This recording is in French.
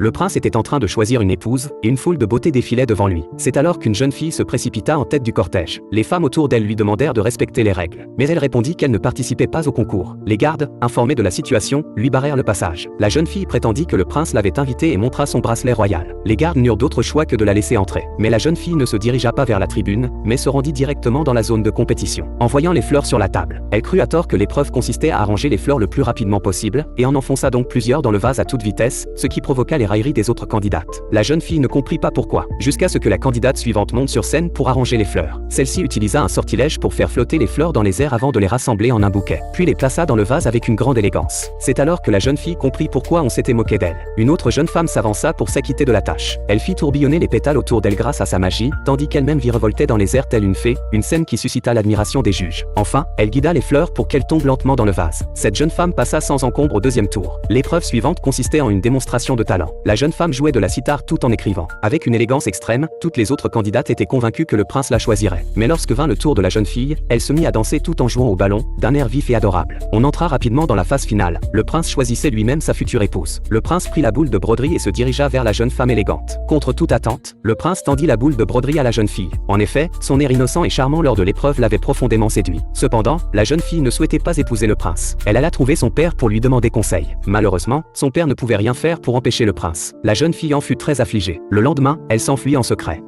Le prince était en train de choisir une épouse, et une foule de beauté défilait devant lui. C'est alors qu'une jeune fille se précipita en tête du cortège. Les femmes autour d'elle lui demandèrent de respecter les règles. Mais elle répondit qu'elle ne participait pas au concours. Les gardes, informés de la situation, lui barrèrent le passage. La jeune fille prétendit que le prince l'avait invitée et montra son bracelet royal. Les gardes n'eurent d'autre choix que de la laisser entrer. Mais la jeune fille ne se dirigea pas vers la tribune, mais se rendit directement dans la zone de compétition. En voyant les fleurs sur la table, elle crut à tort que l'épreuve consistait à arranger les fleurs le plus rapidement possible, et en enfonça donc plusieurs dans le vase à toute vitesse, ce qui provoqua les railleries des autres candidates. La jeune fille ne comprit pas pourquoi, jusqu'à ce que la candidate suivante monte sur scène pour arranger les fleurs. Celle-ci utilisa un sortilège pour faire flotter les fleurs dans les airs avant de les rassembler en un bouquet, puis les plaça dans le vase avec une grande élégance. C'est alors que la jeune fille comprit pourquoi on s'était moqué d'elle. Une autre jeune femme s'avança pour s'acquitter de la tâche. Elle fit tourbillonner les pétales autour d'elle grâce à sa magie, tandis qu'elle-même virevoltait dans les airs telle une fée, une scène qui suscita l'admiration des juges. Enfin, elle guida les fleurs pour qu'elles tombent lentement dans le vase. Cette jeune femme passa sans encombre au deuxième tour. L'épreuve suivante consistait en une démonstration de talent. La jeune femme jouait de la cithare tout en écrivant. Avec une élégance extrême, toutes les autres candidates étaient convaincues que le prince la choisirait. Mais lorsque vint le tour de la jeune fille, elle se mit à danser tout en jouant au ballon, d'un air vif et adorable. On entra rapidement dans la phase finale. Le prince choisissait lui-même sa future épouse. Le prince prit la boule de broderie et se dirigea vers la jeune femme élégante. Contre toute attente, le prince tendit la boule de broderie à la jeune fille. En effet, son air innocent et charmant lors de l'épreuve l'avait profondément séduit. Cependant, la jeune fille ne souhaitait pas épouser le prince. Elle alla trouver son père pour lui demander conseil. Malheureusement, son père ne pouvait rien faire pour empêcher le prince. La jeune fille en fut très affligée. Le lendemain, elle s'enfuit en secret.